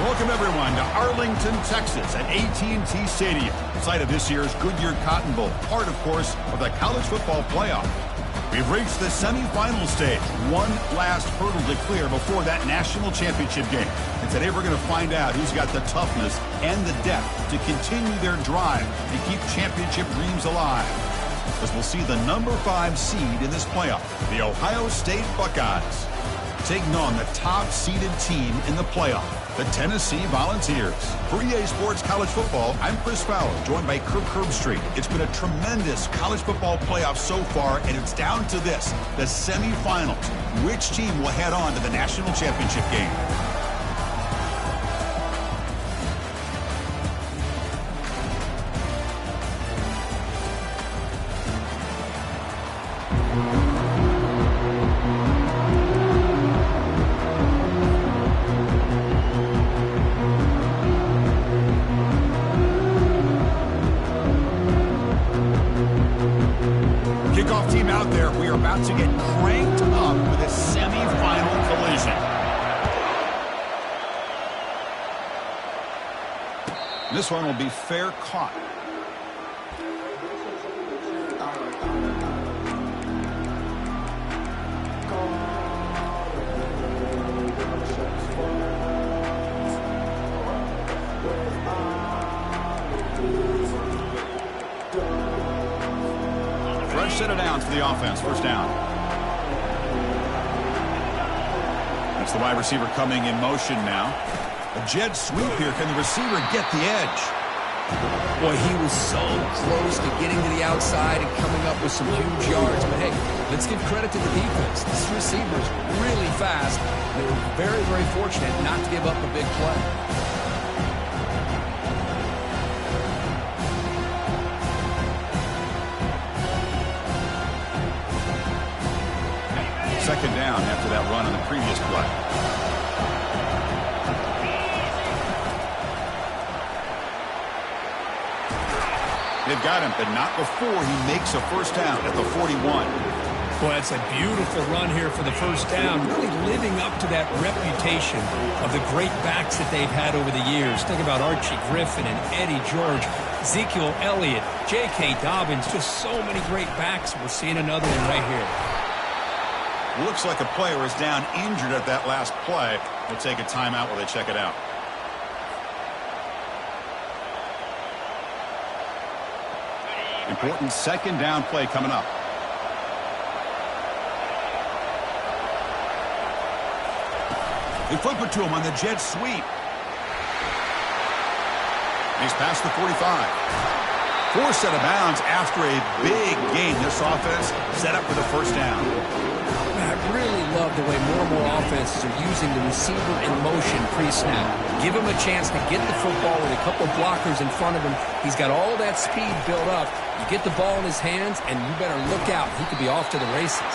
Welcome, everyone, to Arlington, Texas at AT&T Stadium, site of this year's Goodyear Cotton Bowl, part, of course, of the college football playoff. We've reached the semifinal stage, one last hurdle to clear before that national championship game. And today we're going to find out who's got the toughness and the depth to continue their drive and keep championship dreams alive. As we'll see the number 5 seed in this playoff, the Ohio State Buckeyes, taking on the top-seeded team in the playoff, the Tennessee Volunteers. For EA Sports College Football, I'm Chris Fowler, joined by Kirk Herbstreit. It's been a tremendous college football playoff so far, and it's down to this, the semifinals. Which team will head on to the national championship game? Kickoff team out there. We are about to get cranked up with a semifinal collision. This one will be fair caught. Set it down for the offense. First down. That's the wide receiver coming in motion now. A jet sweep here. Can the receiver get the edge? Boy, he was so close to getting to the outside and coming up with some huge yards. But hey, let's give credit to the defense. This receiver is really fast. They were very, very fortunate not to give up a big play. Second down after that run on the previous play. They've got him, but not before he makes a first down at the 41. Boy, that's a beautiful run here for the first down, really living up to that reputation of the great backs that they've had over the years. Think about Archie Griffin and Eddie George, Ezekiel Elliott, J.K. Dobbins, just so many great backs. We're seeing another one right here. Looks like a player is down injured at that last play. We'll take a timeout while they check it out. Important second down play coming up. They flip it to him on the jet sweep. He's past the 45. Forced out of bounds after a big gain. This offense set up for the first down. I really love the way more and more offenses are using the receiver in motion pre-snap. Give him a chance to get the football with a couple blockers in front of him. He's got all that speed built up. You get the ball in his hands, and you better look out. He could be off to the races.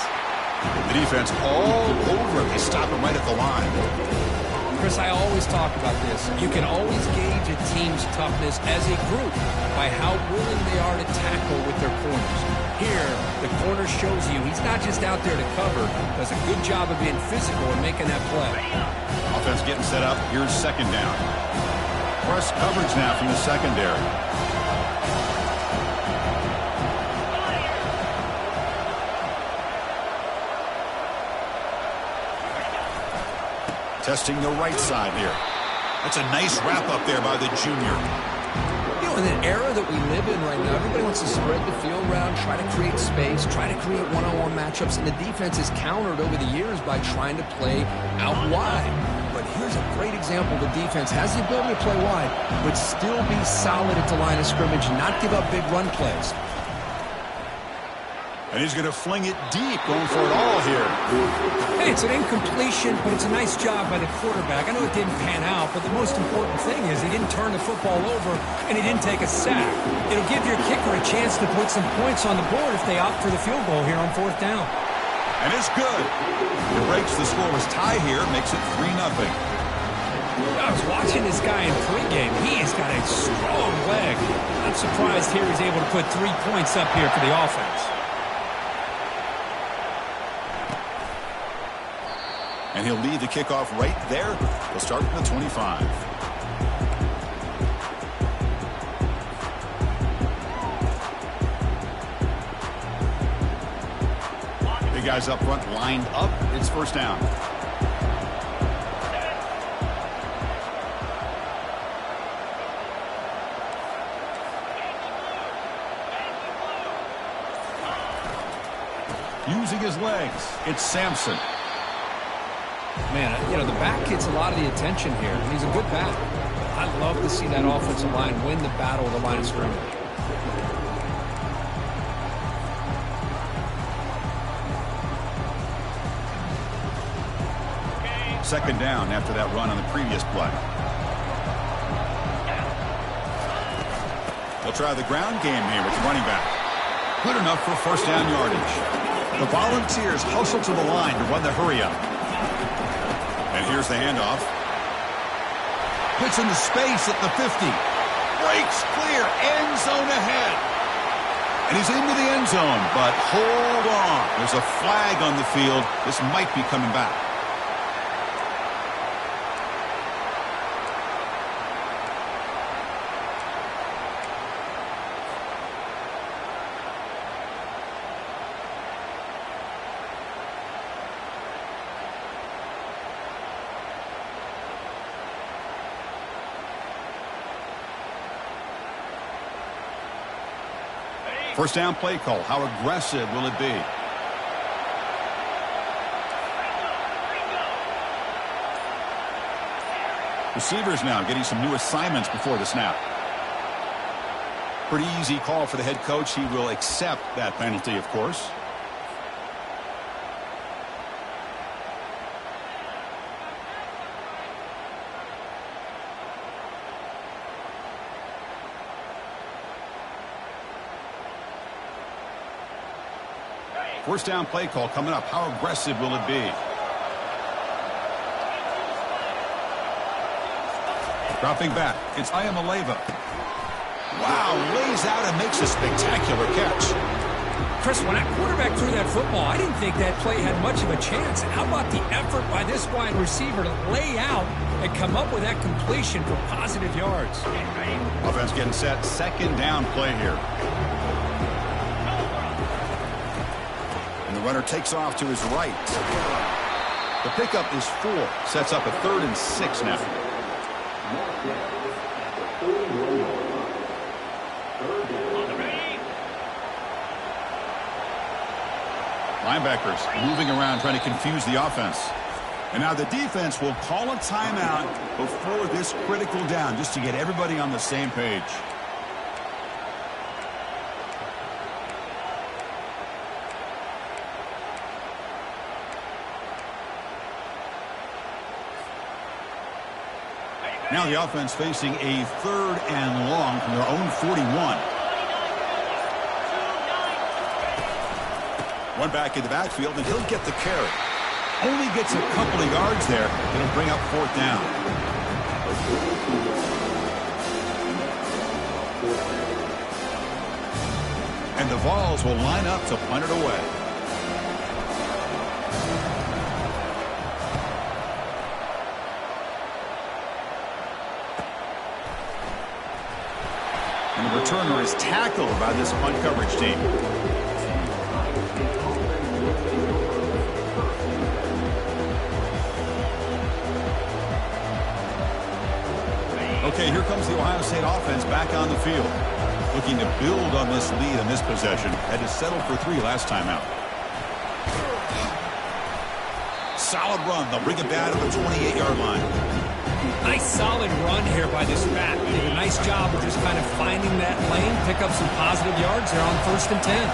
The defense all over him. They stop him right at the line. Chris, I always talk about this. You can always gauge a team's toughness as a group by how willing they are to tackle with their corners. Here, the corner shows you he's not just out there to cover, does a good job of being physical and making that play. Offense getting set up. Here's second down. Press coverage now from the secondary. Testing the right side here. That's a nice wrap up there by the junior. You know, in an era that we live in right now, everybody wants to spread the field around, try to create space, try to create one-on-one matchups, and the defense is countered over the years by trying to play out wide. But here's a great example. The defense has the ability to play wide, but still be solid at the line of scrimmage and not give up big run plays. And he's going to fling it deep, going for it all here. Hey, it's an incompletion, but it's a nice job by the quarterback. I know it didn't pan out, but the most important thing is he didn't turn the football over and he didn't take a sack. It'll give your kicker a chance to put some points on the board if they opt for the field goal here on fourth down. And it's good. It breaks the scoreless tie here, makes it 3-0. I was watching this guy in pregame. He has got a strong leg. I'm surprised here he's able to put 3 points up here for the offense. And he'll lead the kickoff right there. He'll start from the 25. Big guys up front lined up. It's first down. Using his legs, it's Sampson. Man, you know, the back gets a lot of the attention here, and he's a good back. I'd love to see that offensive line win the battle of the line of scrimmage. Second down after that run on the previous play. They'll try the ground game here with the running back. Good enough for first down yardage. The Volunteers hustle to the line to run the hurry-up. And here's the handoff. Hits into space at the 50. Breaks clear. End zone ahead. And he's into the end zone, but hold on. There's a flag on the field. This might be coming back. First down play call. How aggressive will it be? Receivers now getting some new assignments before the snap. Pretty easy call for the head coach. He will accept that penalty, of course. First down play call coming up. How aggressive will it be? Dropping back. It's Ayamaleva. Wow, lays out and makes a spectacular catch. Chris, when that quarterback threw that football, I didn't think that play had much of a chance. And how about the effort by this wide receiver to lay out and come up with that completion for positive yards? Offense getting set. Second down play here. Runner takes off to his right. The pickup is 4. Sets up a 3rd and 6 now. Linebackers moving around trying to confuse the offense. And now the defense will call a timeout before this critical down just to get everybody on the same page. Now the offense facing a 3rd and long from their own 41. One back in the backfield, and he'll get the carry. Only gets a couple of yards there. It'll bring up 4th down. And the Vols will line up to punt it away. And the returner is tackled by this punt coverage team. Okay, here comes the Ohio State offense back on the field. Looking to build on this lead in this possession. Had to settle for 3 last time out. Solid run. They'll bring it back to the 28-yard line. Nice solid run here by this back. They did a nice job of just kind of finding that lane, pick up some positive yards there on 1st and 10.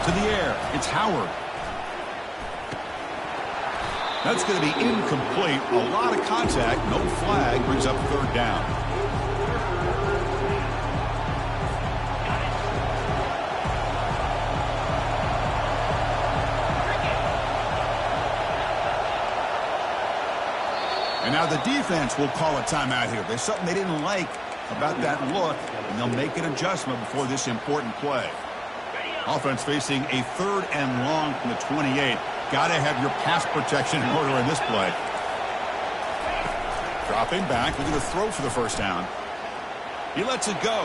To the air. It's Howard. That's going to be incomplete. A lot of contact. No flag. Brings up 3rd down. And now the defense will call a timeout here. There's something they didn't like about that look, and they'll make an adjustment before this important play. Offense facing a 3rd and long from the 28. got to have your pass protection in order in this play. Dropping back, looking to throw for the first down. He lets it go.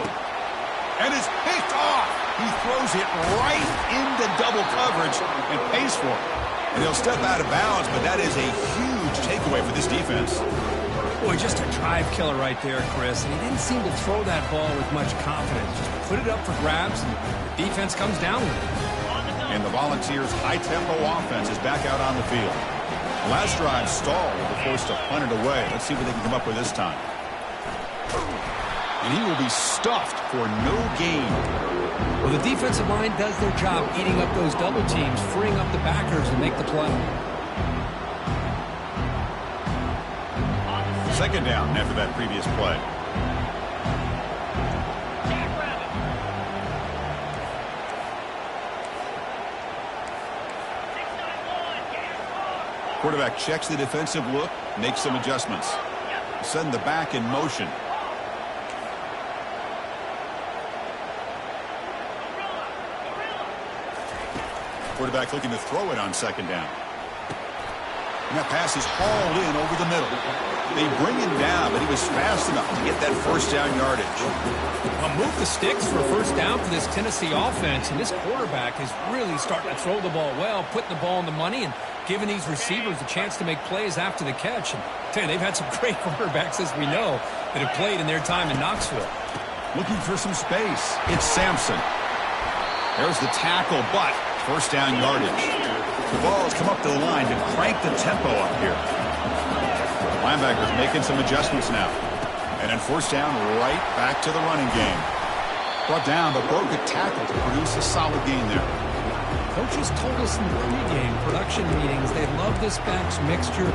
And it's picked off. He throws it right into double coverage and pays for it. And he'll step out of bounds, but that is a huge takeaway for this defense. Boy, just a drive killer right there, Chris. And he didn't seem to throw that ball with much confidence. Just put it up for grabs, and the defense comes down with it. And the Volunteers' high-tempo offense is back out on the field. The last drive stalled. They were forced to punt it away. Let's see what they can come up with this time. And he will be stuffed for no gain. Well, the defensive line does their job eating up those double teams, freeing up the backers to make the play. Second down after that previous play. Quarterback checks the defensive look, makes some adjustments. Send the back in motion. Quarterback looking to throw it on second down. And that pass is hauled in over the middle. They bring him down, but he was fast enough to get that first down yardage. Well, move the sticks for a first down for this Tennessee offense, and this quarterback is really starting to throw the ball well, putting the ball in the money, and giving these receivers a chance to make plays after the catch. And I tell you, they've had some great quarterbacks, as we know, that have played in their time in Knoxville. Looking for some space. It's Sampson. There's the tackle, but first down yardage. The ball has come up to the line to crank the tempo up here. Linebackers making some adjustments now. And then first down, right back to the running game. Brought down, but broke a tackle to produce a solid gain there. Coaches told us in the pregame production meetings they love this back's mixture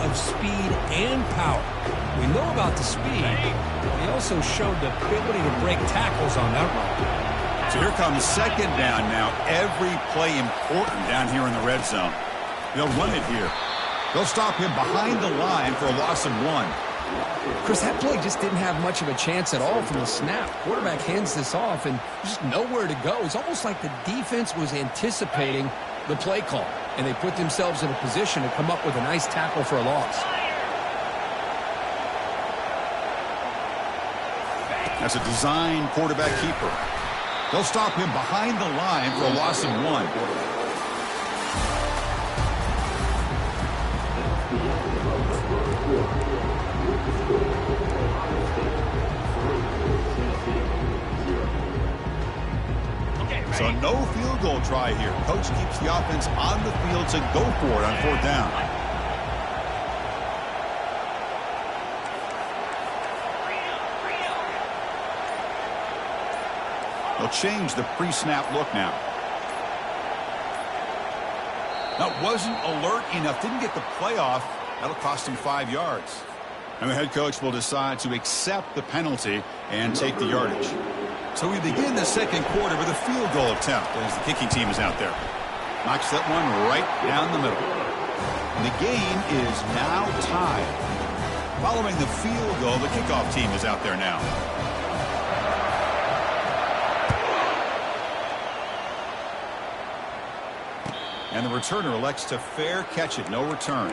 of speed and power. We know about the speed, but he also showed the ability to break tackles on that run. So here comes second down now. Every play important down here in the red zone. They'll run it here. They'll stop him behind the line for a loss of 1. Chris, that play just didn't have much of a chance at all from the snap. Quarterback hands this off and just nowhere to go. It's almost like the defense was anticipating the play call, and they put themselves in a position to come up with a nice tackle for a loss. That's a design quarterback keeper. They'll stop him behind the line for a loss of 1. So no field goal try here. Coach keeps the offense on the field to go for it on fourth down. They'll change the pre-snap look now. That wasn't alert enough. Didn't get the play off. That'll cost him 5 yards. And the head coach will decide to accept the penalty and take the yardage. So we begin the second quarter with a field goal attempt as the kicking team is out there. Knocks that one right down the middle. And the game is now tied. Following the field goal, the kickoff team is out there now. And the returner elects to fair catch it. No return.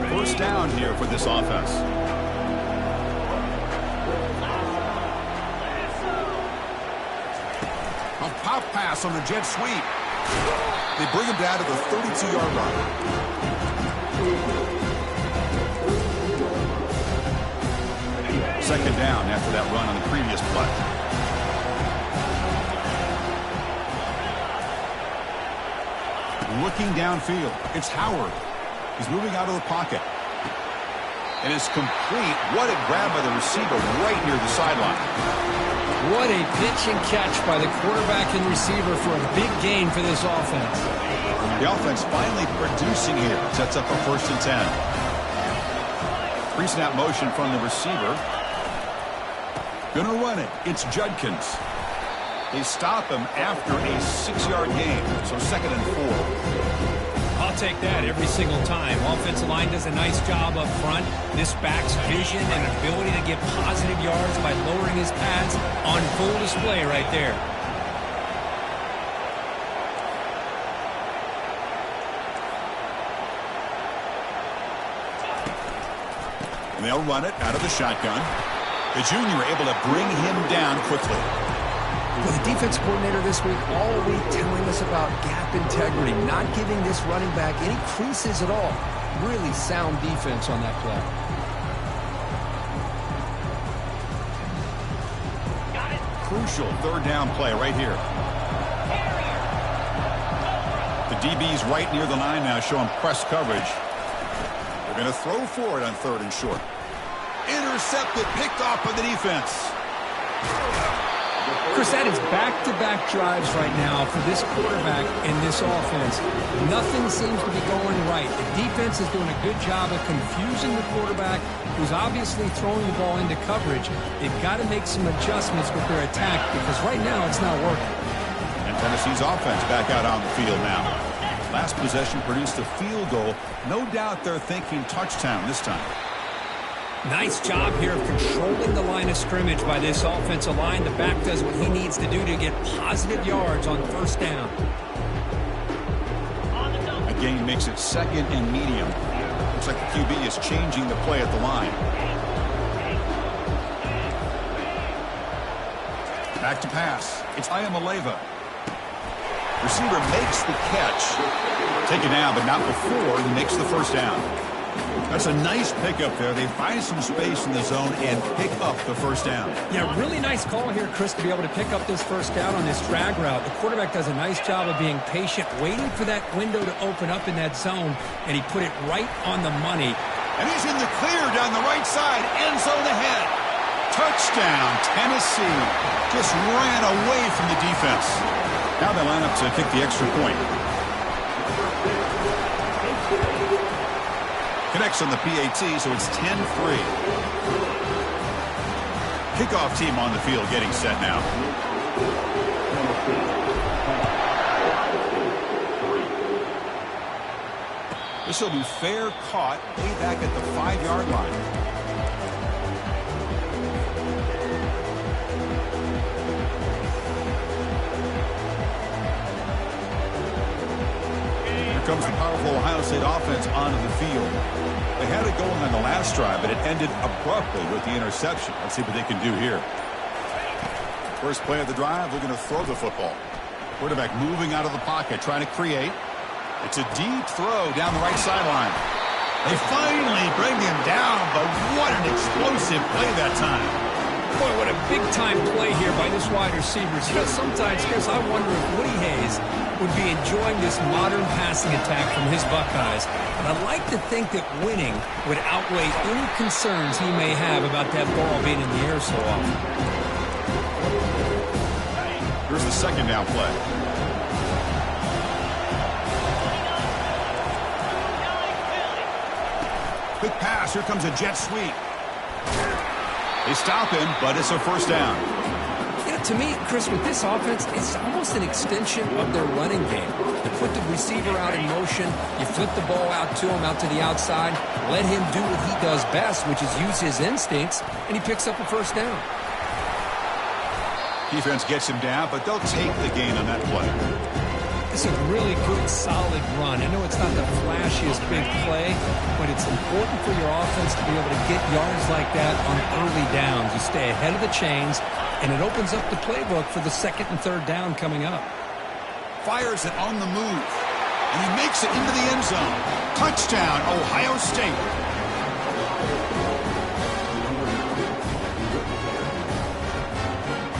First down here for this offense. A pop pass on the jet sweep. They bring him down to the 32-yard line. Second down after that run on the previous play. Looking downfield, it's Howard. He's moving out of the pocket. And it's complete. What a grab by the receiver right near the sideline. What a pitch and catch by the quarterback and receiver for a big gain for this offense. The offense finally producing here. Sets up a 1st and 10. Pre-snap motion from the receiver. Gonna run it. It's Judkins. They stop him after a 6-yard gain. So 2nd and 4. I'll take that every single time. Offensive line does a nice job up front. This back's vision and ability to get positive yards by lowering his pads on full display right there. And they'll run it out of the shotgun. The junior able to bring him down quickly. Well, the defense coordinator this week all week telling us about gap integrity, not giving this running back any creases at all. Really sound defense on that play. Crucial third down play right here. The DB's right near the line now, showing press coverage. They're going to throw for it on 3rd and short. Intercepted, picked off by the defense. Chris, that is back-to-back drives right now for this quarterback and this offense. Nothing seems to be going right. The defense is doing a good job of confusing the quarterback, who's obviously throwing the ball into coverage. They've got to make some adjustments with their attack because right now it's not working. And Tennessee's offense back out on the field now. Last possession produced a field goal. No doubt they're thinking touchdown this time. Nice job here of controlling the line of scrimmage by this offensive line. The back does what he needs to do to get positive yards on 1st down. A gain makes it 2nd and medium. Looks like the QB is changing the play at the line. Back to pass. It's Ayamaleva. Receiver makes the catch. Taken down, but not before he makes the 1st down. That's a nice pickup there. They find some space in the zone and pick up the 1st down. Yeah, really nice call here, Chris, to be able to pick up this 1st down on this drag route. The quarterback does a nice job of being patient, waiting for that window to open up in that zone, and he put it right on the money. And he's in the clear down the right side. End zone ahead. Touchdown, Tennessee. Just ran away from the defense. Now they line up to kick the extra point. Connects on the PAT, so it's 10-3. Kickoff team on the field getting set now. This will be fair caught way back at the 5-yard line. Comes the powerful Ohio State offense onto the field. They had it going on the last drive, but it ended abruptly with the interception. Let's see what they can do here. First play of the drive, they're going to throw the football. Quarterback moving out of the pocket, trying to create. It's a deep throw down the right sideline. They finally bring him down, but what an explosive play that time. Boy, what a big-time play here by this wide receiver. You know, sometimes, Chris, I wonder if Woody Hayes would be enjoying this modern passing attack from his Buckeyes. And I'd like to think that winning would outweigh any concerns he may have about that ball being in the air so often. Here's the 2nd down play. Quick pass. Here comes a jet sweep. They stop him, but it's a 1st down. You know, to me, Chris, with this offense, it's almost an extension of their running game. You put the receiver out in motion, you flip the ball out to him, out to the outside, let him do what he does best, which is use his instincts, and he picks up a 1st down. Defense gets him down, but they'll take the gain on that play. It's a really good, solid run. I know it's not the flashiest big play, but it's important for your offense to be able to get yards like that on early downs. You stay ahead of the chains, and it opens up the playbook for the 2nd and 3rd down coming up. Fires it on the move, and he makes it into the end zone. Touchdown, Ohio State.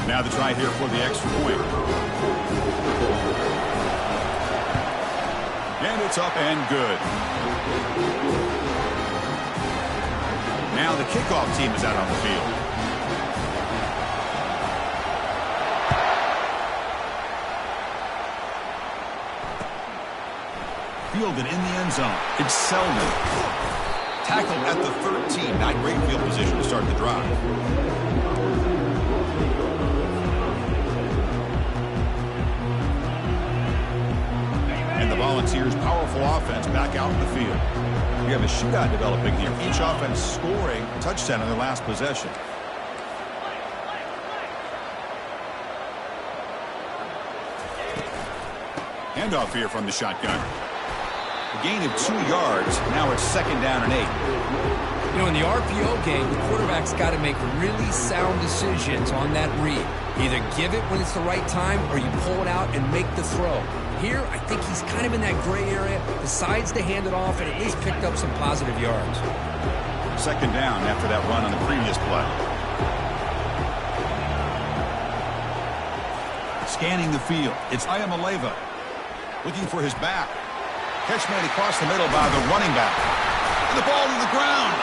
Now the try here for the extra point. And it's up and good. Now the kickoff team is out on the field. Fielded in the end zone. It's Selden. Tackled at the 13. Not great field position to start the drive. Volunteers' powerful offense back out in the field. We have a shootout developing here. Each offense scoring a touchdown in their last possession. Handoff here from the shotgun. A gain of 2 yards. Now it's 2nd down and 8. You know, in the RPO game, the quarterback's got to make really sound decisions on that read. Either give it when it's the right time or you pull it out and make the throw. Here, I think he's kind of in that gray area, decides to hand it off and at least picked up some positive yards. 2nd down after that run on the previous play. Scanning the field. It's Ayamaleva looking for his back. Catch made across the middle by the running back. And the ball to the ground.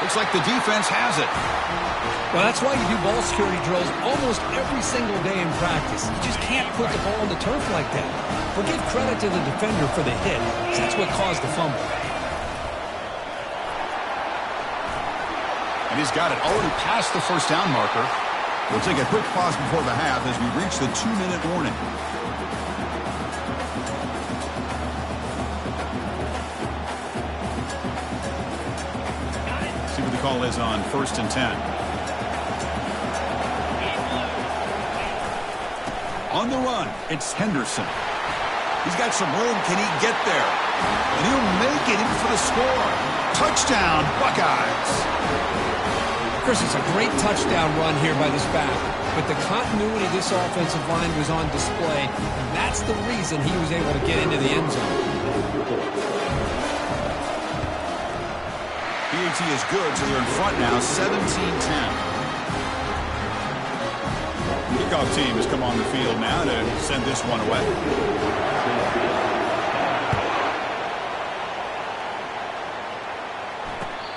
Looks like the defense has it. Well, that's why you do ball security drills almost every single day in practice. You just can't put the ball on the turf like that. But give credit to the defender for the hit, because that's what caused the fumble. And he's got it already past the 1st down marker. We'll take a quick pause before the half as we reach the 2-minute warning. See what the call is on 1st and 10. On the run, it's Henderson. He's got some room. Can he get there? And he'll make it in for the score. Touchdown, Buckeyes. Chris, it's a great touchdown run here by this back. But the continuity of this offensive line was on display, and that's the reason he was able to get into the end zone. PAT is good, so they're in front now, 17-10. Kickoff team has come on the field now to send this one away.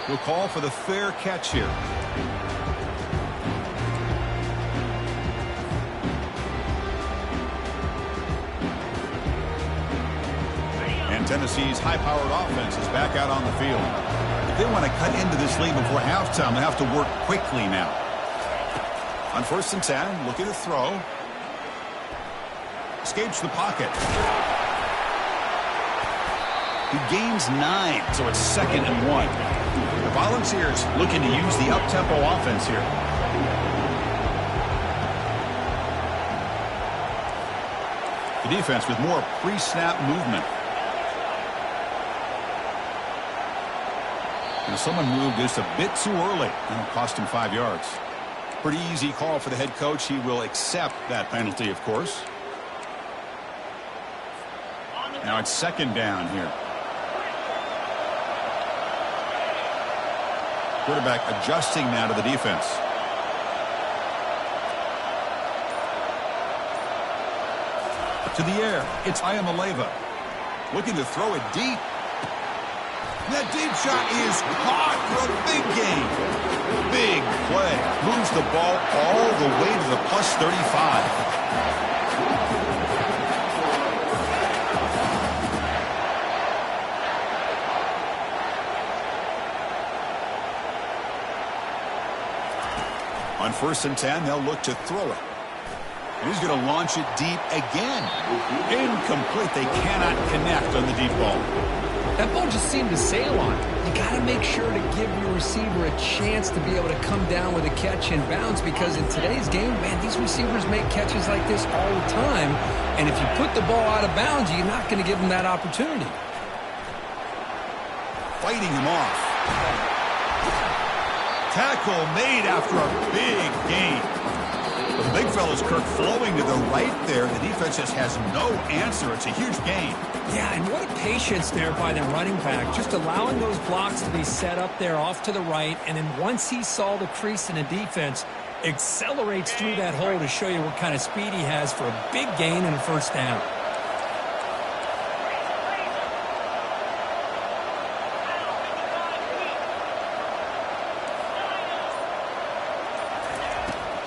We'll call for the fair catch here. And Tennessee's high-powered offense is back out on the field. If they want to cut into this lead before halftime, they have to work quickly now. On 1st and 10, looking to throw. Escapes the pocket. He gains 9, so it's 2nd and 1. The Volunteers looking to use the up-tempo offense here. The defense with more pre-snap movement. And someone moved just a bit too early. That'll cost him 5 yards. Pretty easy call for the head coach. He will accept that penalty, of course. Now it's 2nd down here. Quarterback adjusting now to the defense. To the air, it's Ayamaleva. Looking to throw it deep. That deep shot is caught for a big gain. Big play. Moves the ball all the way to the plus 35. On 1st and 10, they'll look to throw it. And he's going to launch it deep again. Incomplete. They cannot connect on the deep ball. That ball just seemed to sail on. You got to make sure to give your receiver a chance to be able to come down with a catch and bounce, because in today's game, man, these receivers make catches like this all the time. And if you put the ball out of bounds, you're not going to give them that opportunity. Fighting him off. Tackle made after a big gain. Well, the big fella's Kirk flowing to the right there. The defense just has no answer. It's a huge gain. Yeah, and what a patience there by the running back, just allowing those blocks to be set up there off to the right, and then once he saw the crease in the defense, accelerates through that hole to show you what kind of speed he has for a big gain and a 1st down.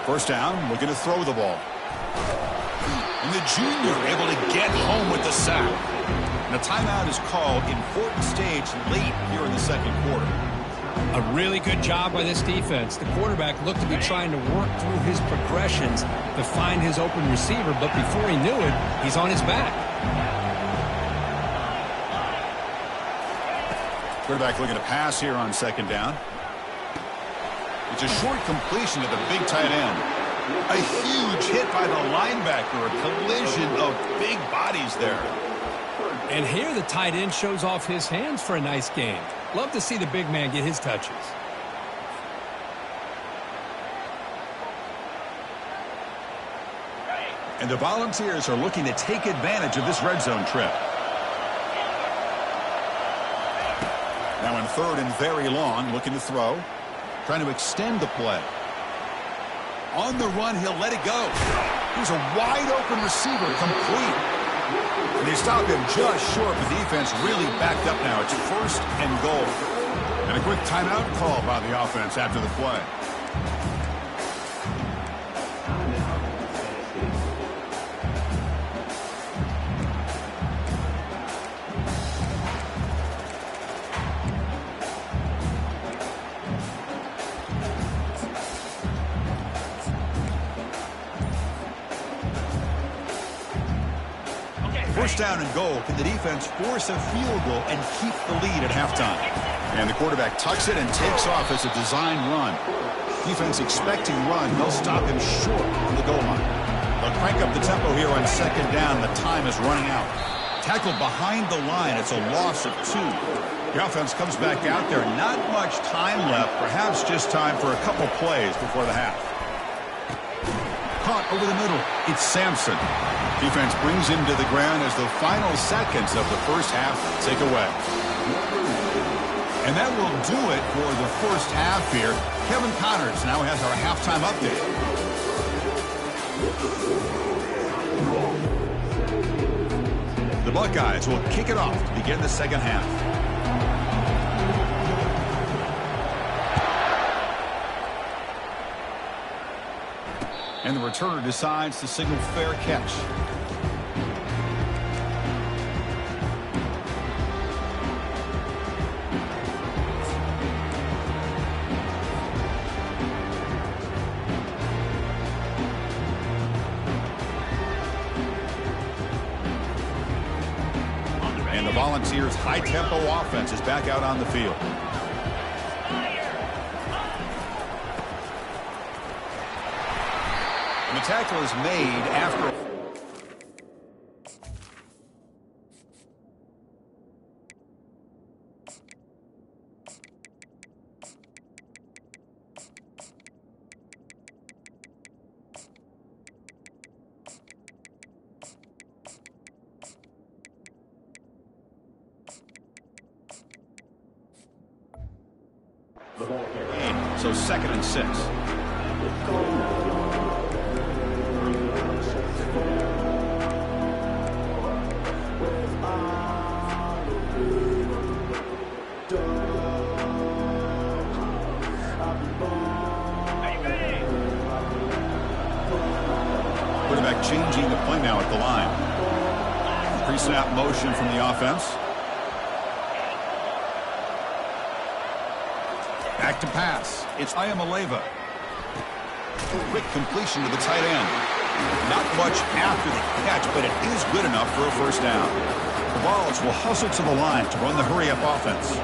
First down, looking to throw the ball. And the junior able to get home with the sack. And a timeout is called. Important stage late here in the 2nd quarter. A really good job by this defense. The quarterback looked to be trying to work through his progressions to find his open receiver, but before he knew it, he's on his back. Quarterback looking to pass here on second down. It's a short completion to the big tight end. A huge hit by the linebacker. A collision of big bodies there. And here the tight end shows off his hands for a nice game. Love to see the big man get his touches. And the Volunteers are looking to take advantage of this red zone trip. Now in third and very long, looking to throw. Trying to extend the play. On the run, he'll let it go. Here's a wide-open receiver, complete. And they stop him just short. The defense really backed up now. It's first and goal. And a quick timeout call by the offense after the play. First down and goal. Can the defense force a field goal and keep the lead at halftime? And the quarterback tucks it and takes off as a design run. Defense expecting run. They'll stop him short on the goal line. They'll crank up the tempo here on second down. The time is running out. Tackled behind the line. It's a loss of 2. The offense comes back out there. Not much time left. Perhaps just time for a couple plays before the half. Caught over the middle. It's Sampson. Defense brings him to the ground as the final seconds of the first half tick away. And that will do it for the first half here. Kevin Connors now has our halftime update. The Buckeyes will kick it off to begin the second half. And the returner decides to signal fair catch. And the Volunteers' high-tempo offense is back out on the field. And the tackle is made after. So second and 6. Quarterback changing the play now at the line. Pre-snap motion from the offense. Back to pass. It's Ayamaleva. Quick completion to the tight end. Not much after the catch, but it is good enough for a first down. The Vols will hustle to the line to run the hurry-up offense.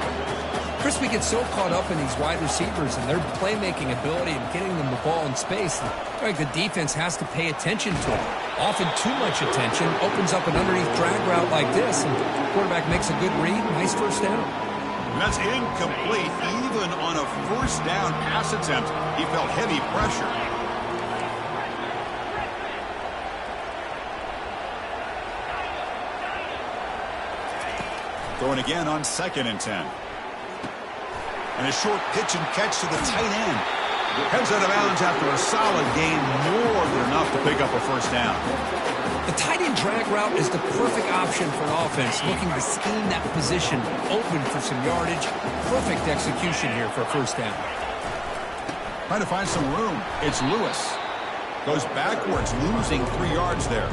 Chris, we get so caught up in these wide receivers and their playmaking ability and getting them the ball in space. Like the defense has to pay attention to it. Often too much attention opens up an underneath drag route like this, and the quarterback makes a good read. Nice first down. And that's incomplete. Even on a first down pass attempt, he felt heavy pressure. Throwing again on second and 10. And a short pitch and catch to the tight end. Heads out of bounds after a solid gain, more than enough to pick up a first down. The tight end drag route is the perfect option for an offense looking to scheme that position open for some yardage. Perfect execution here for a first down. Trying to find some room. It's Lewis. Goes backwards, losing 3 yards there.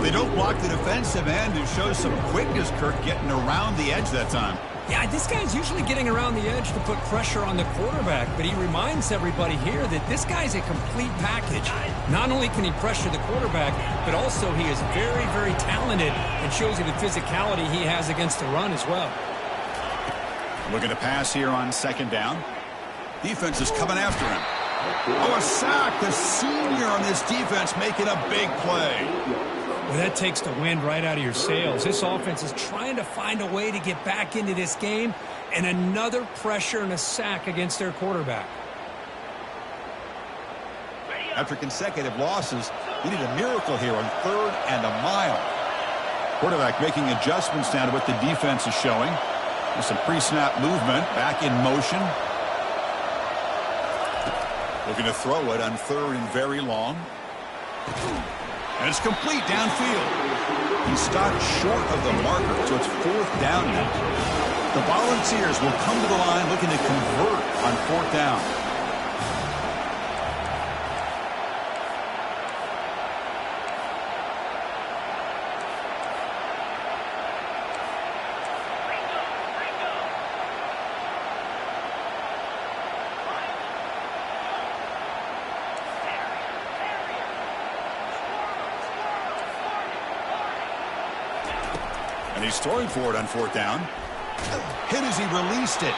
They don't block the defensive end and shows some quickness, Kirk, getting around the edge that time. Yeah, this guy's usually getting around the edge to put pressure on the quarterback, but he reminds everybody here that this guy's a complete package. Not only can he pressure the quarterback, but also he is very, very talented and shows you the physicality he has against the run as well. Looking to pass here on second down. Defense is coming after him. Oh, a sack. The senior on this defense making a big play. Well, that takes the wind right out of your sails. This offense is trying to find a way to get back into this game, and another pressure and a sack against their quarterback. After consecutive losses, you need a miracle here on 3rd and a mile. Quarterback making adjustments down to what the defense is showing. There's some pre-snap movement, back in motion. Looking to throw it on 3rd and very long. And it's complete downfield. He stopped short of the marker, so it's 4th down now. The Volunteers will come to the line looking to convert on 4th down. And he's throwing for it on 4th down. Hit as he released it.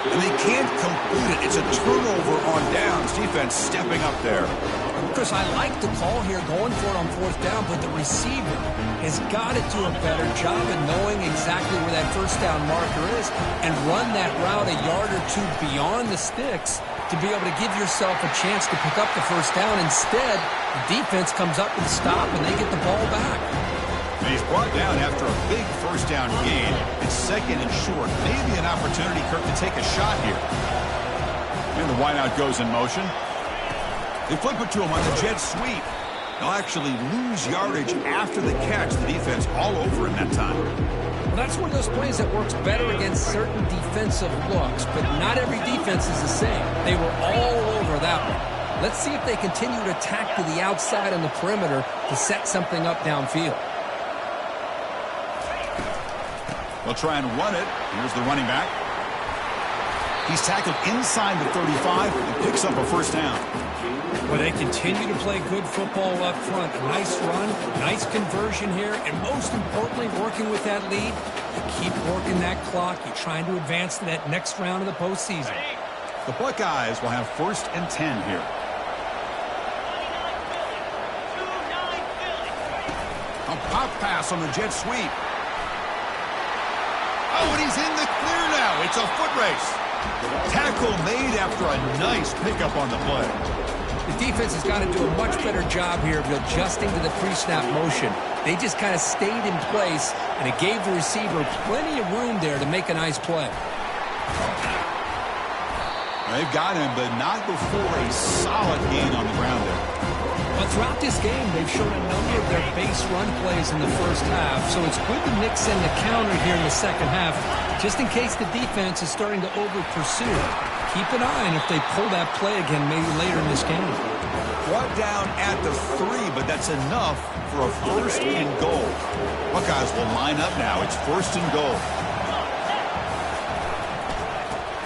And they can't complete it. It's a turnover on downs. Defense stepping up there. Chris, I like the call here going for it on 4th down, but the receiver has got to do a better job of knowing exactly where that 1st down marker is and run that route a yard or two beyond the sticks to be able to give yourself a chance to pick up the 1st down. Instead, the defense comes up with a stop and they get the ball back. And he's brought down after a big 1st down gain. It's 2nd and short. Maybe an opportunity, Kirk, to take a shot here. And the wideout goes in motion. They flip it to him on the jet sweep. They'll actually lose yardage after the catch. The defense all over him that time. Well, that's one of those plays that works better against certain defensive looks, but not every defense is the same. They were all over that one. Let's see if they continue to attack to the outside on the perimeter to set something up downfield. They'll try and run it. Here's the running back. He's tackled inside the 35 and picks up a 1st down. Well, they continue to play good football up front. A nice run, nice conversion here, and most importantly, working with that lead, you keep working that clock. You're trying to advance to that next round of the postseason. The Buckeyes will have 1st and 10 here. A pop pass on the jet sweep. Oh, and he's in the clear now. It's a foot race. Tackle made after a nice pickup on the play. The defense has got to do a much better job here of adjusting to the pre-snap motion. They just kind of stayed in place, and it gave the receiver plenty of room there to make a nice play. They've got him, but not before a solid gain on the ground there. But throughout this game, they've shown a number of their base run plays in the 1st half, so it's good to mix in the counter here in the 2nd half, just in case the defense is starting to over-pursue. Keep an eye on if they pull that play again maybe later in this game. Brought down at the 3, but that's enough for a 1st and goal. Buckeyes will line up now. It's 1st and goal.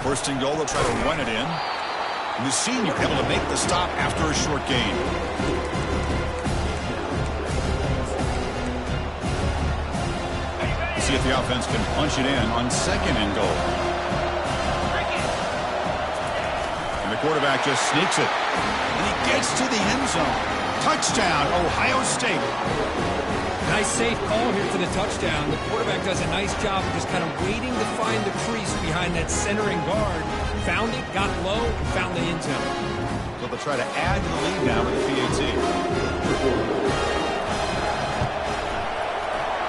1st and goal, they'll try to run it in. And the senior able to make the stop after a short gain. See if the offense can punch it in on 2nd and goal. And the quarterback just sneaks it. And he gets to the end zone. Touchdown, Ohio State. Nice safe call here for the touchdown. The quarterback does a nice job of just kind of waiting to find the crease behind that centering guard. Found it, got low, and found the end zone. So they'll try to add to the lead now with the PAT.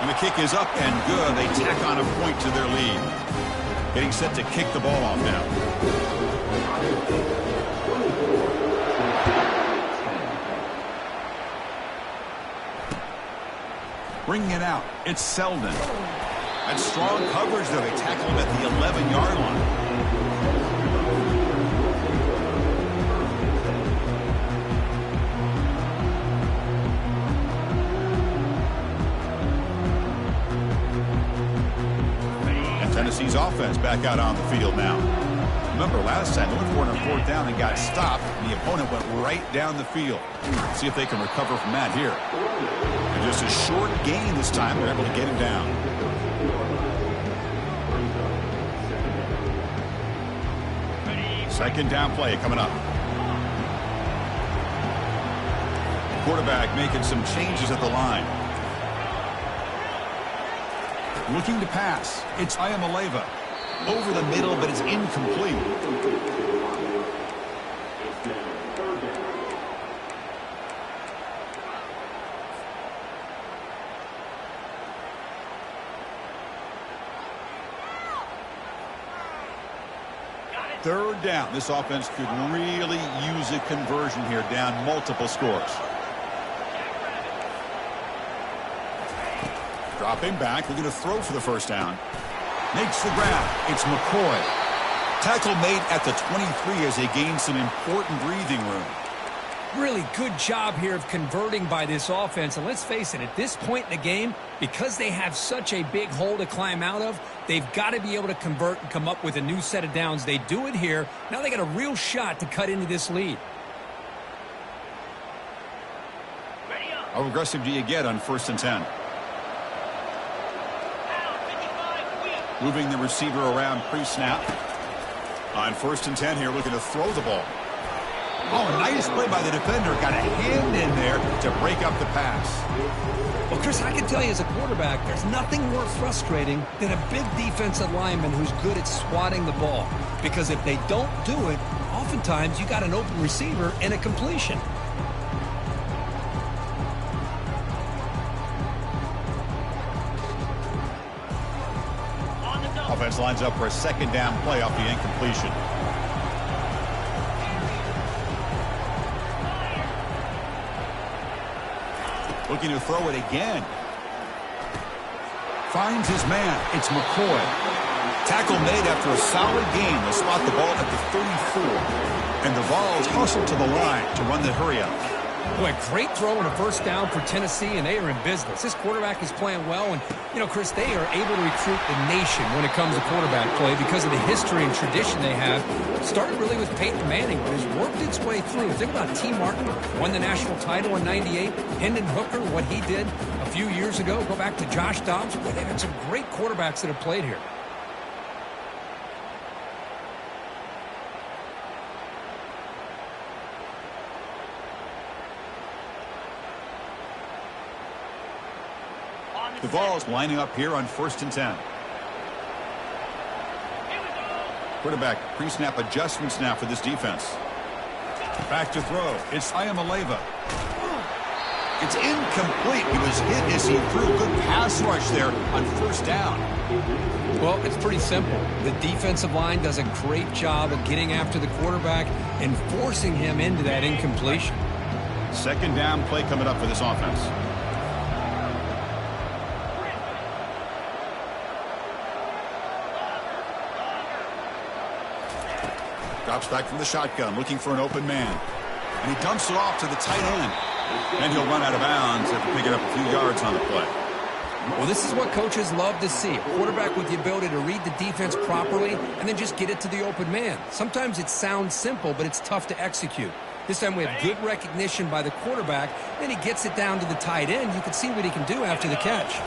And the kick is up and good. They tack on a point to their lead. Getting set to kick the ball off now. Bringing it out, it's Selden. That's strong coverage, though. They tackle him at the 11-yard line. And Tennessee's offense back out on the field now. Remember, last time they went for it on 4th down and got stopped, and the opponent went right down the field. See if they can recover from that here. And just a short gain this time. They're able to get him down. Second down play coming up. Quarterback making some changes at the line. Looking to pass. It's Ayamaleva. Over the middle, but it's incomplete. Third down. This offense could really use a conversion here, down multiple scores. Dropping back, looking to throw for the first down. Makes the grab. It's McCoy. Tackle made at the 23 as they gain some important breathing room. Really good job here of converting by this offense. And let's face it, at this point in the game, because they have such a big hole to climb out of, they've got to be able to convert and come up with a new set of downs. They do it here. Now they got a real shot to cut into this lead. How aggressive do you get on 1st and 10? Moving the receiver around pre-snap. On 1st and 10 here, looking to throw the ball. Oh, nice play by the defender. Got a hand in there to break up the pass. Well, Chris, I can tell you as a quarterback, there's nothing more frustrating than a big defensive lineman who's good at swatting the ball. Because if they don't do it, oftentimes you got an open receiver and a completion. Offense lines up for a second down play off the incompletion. Looking to throw it again. Finds his man. It's McCoy. Tackle made after a solid gain. They'll spot the ball at the 34. And the Vols hustle to the line to run the hurry up. Boy, great throw and a first down for Tennessee, and they are in business. This quarterback is playing well, and, you know, Chris, they are able to recruit the nation when it comes to quarterback play because of the history and tradition they have. It started really with Peyton Manning, but has worked its way through. Think about T. Martin, won the national title in '98. Hendon Hooker, what he did a few years ago. Go back to Josh Dobbs. Boy, they've had some great quarterbacks that have played here. The Vols lining up here on 1st and 10. Quarterback pre-snap adjustments now for this defense. Back to throw. It's Ayamaleva. It's incomplete. He was hit as he threw. Good pass rush there on 1st down. Well, it's pretty simple. The defensive line does a great job of getting after the quarterback and forcing him into that incompletion. Second down play coming up for this offense. Drops back from the shotgun, looking for an open man. And he dumps it off to the tight end. And he'll run out of bounds after picking up a few yards on the play. Well, this is what coaches love to see. A quarterback with the ability to read the defense properly and then just get it to the open man. Sometimes it sounds simple, but it's tough to execute. This time we have good recognition by the quarterback. Then he gets it down to the tight end. You can see what he can do after the catch.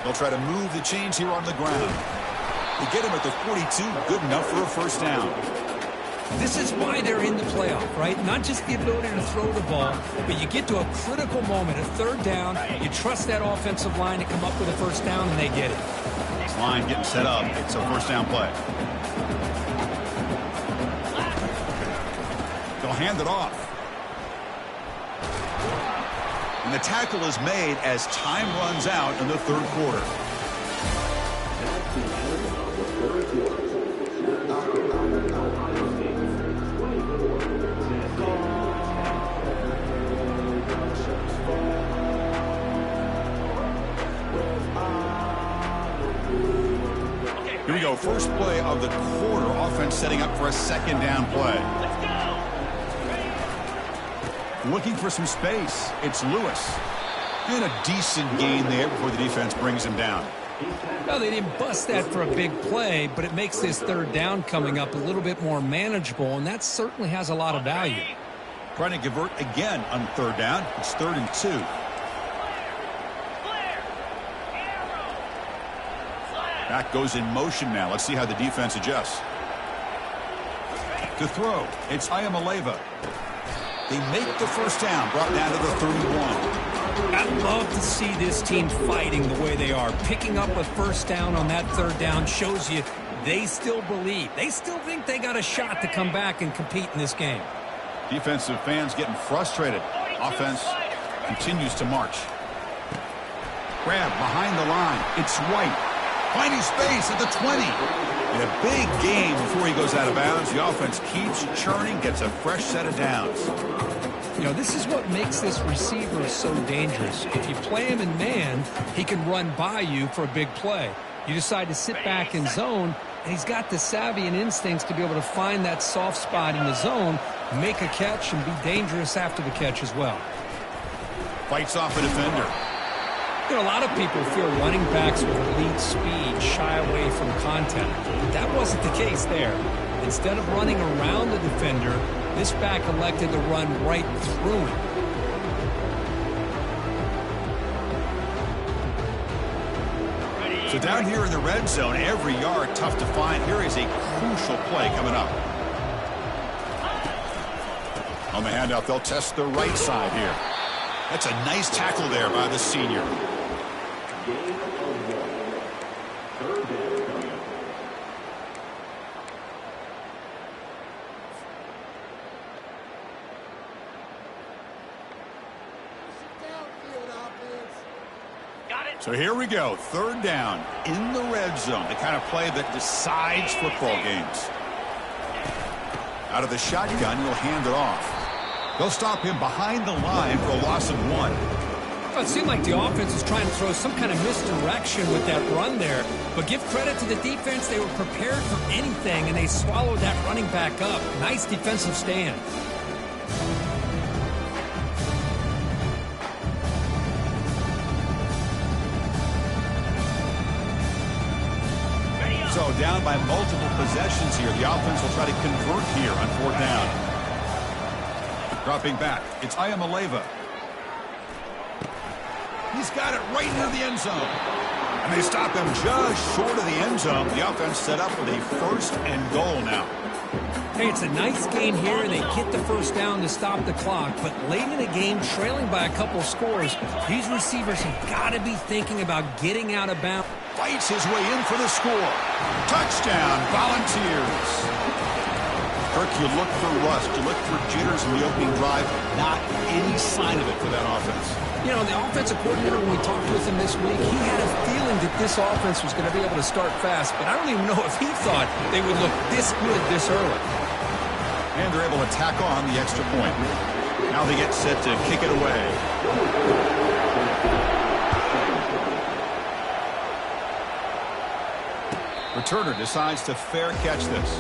They'll try to move the chains here on the ground. They get him at the 42, good enough for a first down. This is why they're in the playoff, right? Not just the ability to throw the ball, but you get to a critical moment, a third down, you trust that offensive line to come up with a first down, and they get it. This line getting set up. It's a first down play. They'll hand it off. And the tackle is made as time runs out in the third quarter. Here we go. First play of the quarter. Offense setting up for a second down play. Looking for some space. It's Lewis. And a decent gain there before the defense brings him down. Well, they didn't bust that for a big play, but it makes this third down coming up a little bit more manageable, and that certainly has a lot of value. Trying to convert again on third down. It's 3rd and 2. Back goes in motion now. Let's see how the defense adjusts. To throw, it's Ayamaleva. They make the first down, brought down to the 31. I'd love to see this team fighting the way they are. Picking up a first down on that third down shows you they still believe. They still think they got a shot to come back and compete in this game. Defensive fans getting frustrated. Offense continues to march. Grab behind the line. It's White. Finding space at the 20. In a big game before he goes out of bounds. The offense keeps churning, gets a fresh set of downs. You know, this is what makes this receiver so dangerous. If you play him in man, he can run by you for a big play. You decide to sit back in zone, and he's got the savvy and instincts to be able to find that soft spot in the zone, make a catch, and be dangerous after the catch as well. Fights off a defender. You know, a lot of people feel running backs with elite speed shy away from contact. That wasn't the case there. Instead of running around the defender, this back elected to run right through him. So down here in the red zone, every yard tough to find. Here is a crucial play coming up. On the handoff, they'll test the right side here. That's a nice tackle there by the senior. So here we go, third down in the red zone, the kind of play that decides football games. Out of the shotgun, he'll hand it off. They'll stop him behind the line for a loss of 1. Well, it seemed like the offense was trying to throw some kind of misdirection with that run there. But give credit to the defense. They were prepared for anything, and they swallowed that running back up. Nice defensive stand. So down by multiple possessions here. The offense will try to convert here on fourth down. Dropping back. It's Ayamaleva. He's got it right near the end zone. And they stop him just short of the end zone. The offense set up with a first and goal now. Hey, it's a nice game here, and they get the first down to stop the clock. But late in the game, trailing by a couple scores, these receivers have got to be thinking about getting out of bounds. Fights his way in for the score. Touchdown, Volunteers. Kirk, you look for rust. You look for jitters in the opening drive. Not any sign of it for that offense. You know, the offensive coordinator, when we talked with him this week, he had a feeling that this offense was going to be able to start fast. But I don't even know if he thought they would look this good this early. And they're able to tack on the extra point. Now they get set to kick it away. Returner decides to fair catch this.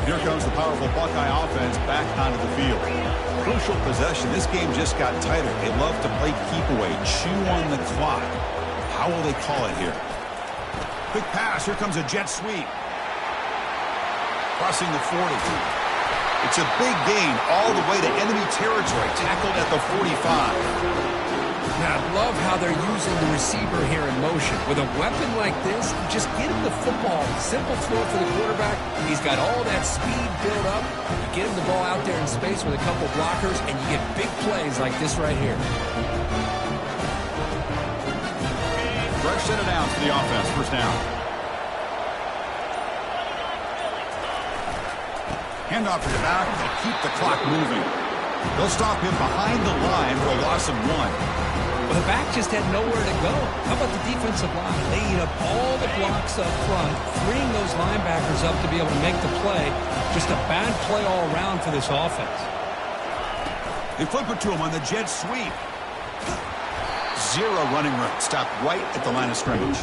Here comes the powerful Buckeye offense back onto the field. Crucial possession. This game just got tighter. They love to play keep away, chew on the clock. How will they call it here? Quick pass. Here comes a jet sweep. Crossing the 40. It's a big gain all the way to enemy territory. Tackled at the 45. Now, I love how they're using the receiver here in motion. With a weapon like this, just get him the football. Simple throw for the quarterback. He's got all that speed built up. You get him the ball out there in space with a couple blockers, and you get big plays like this right here. Fresh set of downs for the offense. First down. Handoff to the back to keep the clock moving. They'll stop him behind the line for a loss of 1. Well, the back just had nowhere to go. How about the defensive line? They eat up all the blocks up front, freeing those linebackers up to be able to make the play. Just a bad play all around for this offense. They flip it to him on the jet sweep. Zero running room. Stopped right at the line of scrimmage.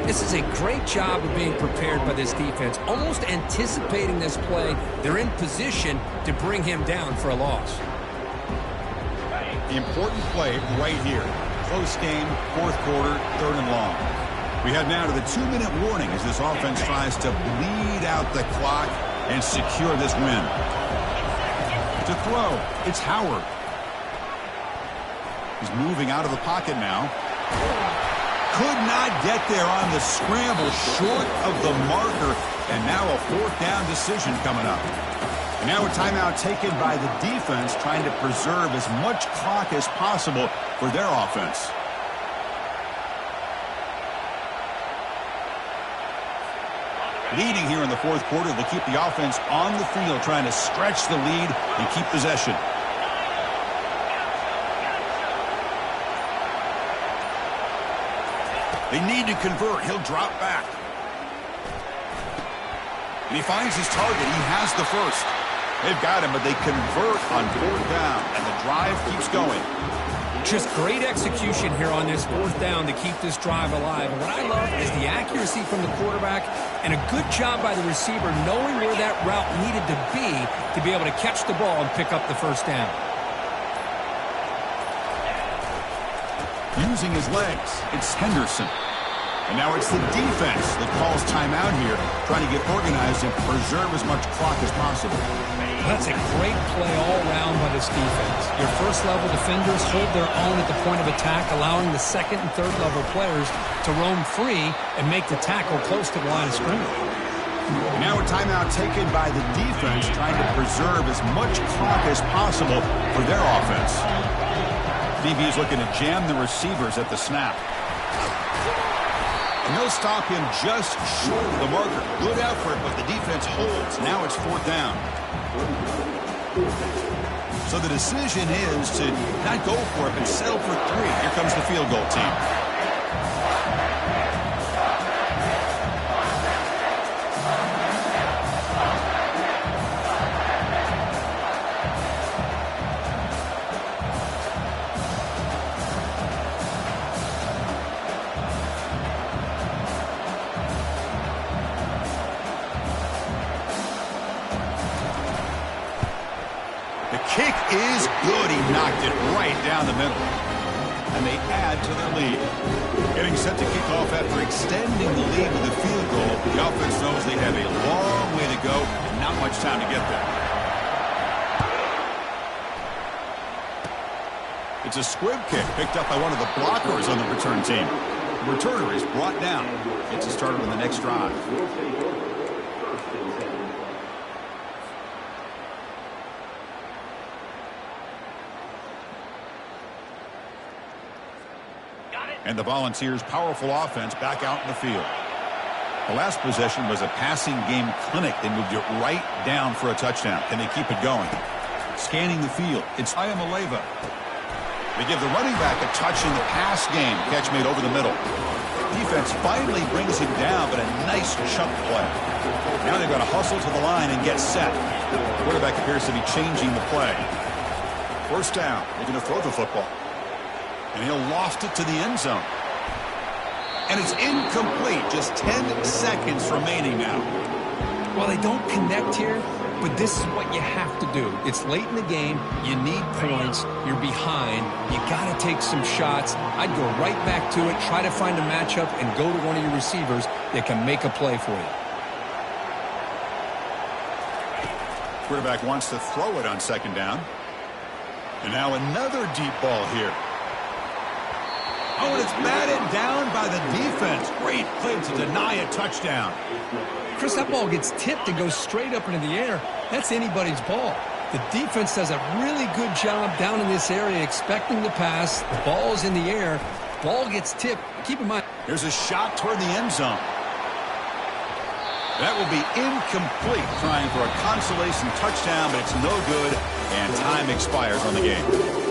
This is a great job of being prepared by this defense. Almost anticipating this play, they're in position to bring him down for a loss. The important play right here. Close game, fourth quarter, third and long. We head now to the 2-minute warning as this offense tries to bleed out the clock and secure this win. To throw, it's Howard. He's moving out of the pocket now. Could not get there on the scramble, short of the marker, and now a fourth down decision coming up. And now a timeout taken by the defense, trying to preserve as much clock as possible for their offense. Leading here in the fourth quarter, they keep the offense on the field, trying to stretch the lead and keep possession. They need to convert. He'll drop back. And he finds his target. He has the first. They've got him, but they convert on fourth down, and the drive keeps going. Just great execution here on this fourth down to keep this drive alive. And what I love is the accuracy from the quarterback and a good job by the receiver knowing where that route needed to be able to catch the ball and pick up the first down. Using his legs, it's Henderson. And now it's the defense that calls timeout here, trying to get organized and preserve as much clock as possible. That's a great play all around by this defense. Your first-level defenders hold their own at the point of attack, allowing the second and third-level players to roam free and make the tackle close to the line of scrimmage. And now a timeout taken by the defense, trying to preserve as much clock as possible for their offense. DB is looking to jam the receivers at the snap. And he'll stop him just short of the marker. Good effort, but the defense holds. Now it's fourth down. So the decision is to not go for it, but settle for three. Here comes the field goal team. Kick is good. He knocked it right down the middle. And they add to their lead. Getting set to kick off after extending the lead with a field goal. The offense knows they have a long way to go and not much time to get there. It's a squib kick picked up by one of the blockers on the return team. The returner is brought down. Gets us started on the next drive. And the Volunteers' powerful offense back out in the field. The last possession was a passing game clinic. They moved it right down for a touchdown. Can they keep it going? Scanning the field, it's Ayamaleva. They give the running back a touch in the pass game. Catch made over the middle. Defense finally brings him down, but a nice chunk play. Now they've got to hustle to the line and get set. The quarterback appears to be changing the play. First down. They're going to throw the football. And he'll loft it to the end zone. And it's incomplete. Just 10 seconds remaining now. Well, they don't connect here, but this is what you have to do. It's late in the game. You need points. You're behind. You got to take some shots. I'd go right back to it, try to find a matchup, and go to one of your receivers that can make a play for you. Quarterback wants to throw it on second down. And now another deep ball here. Oh, and it's batted down by the defense. Great play to deny a touchdown. Chris, that ball gets tipped and goes straight up into the air. That's anybody's ball. The defense does a really good job down in this area expecting the pass. The ball's in the air. Ball gets tipped. Keep in mind. There's a shot toward the end zone. That will be incomplete, trying for a consolation touchdown, but it's no good, and time expires on the game.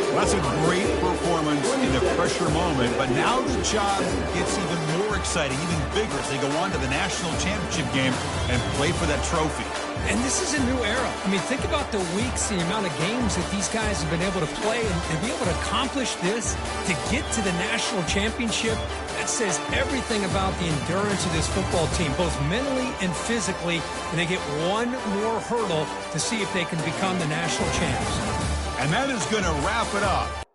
Well, that's a great performance in the pressure moment, but now the job gets even more exciting, even bigger as they go on to the national championship game and play for that trophy. And this is a new era. I mean, think about the weeks, the amount of games that these guys have been able to play and be able to accomplish this, to get to the national championship. That says everything about the endurance of this football team, both mentally and physically. And they get one more hurdle to see if they can become the national champs. And that is going to wrap it up.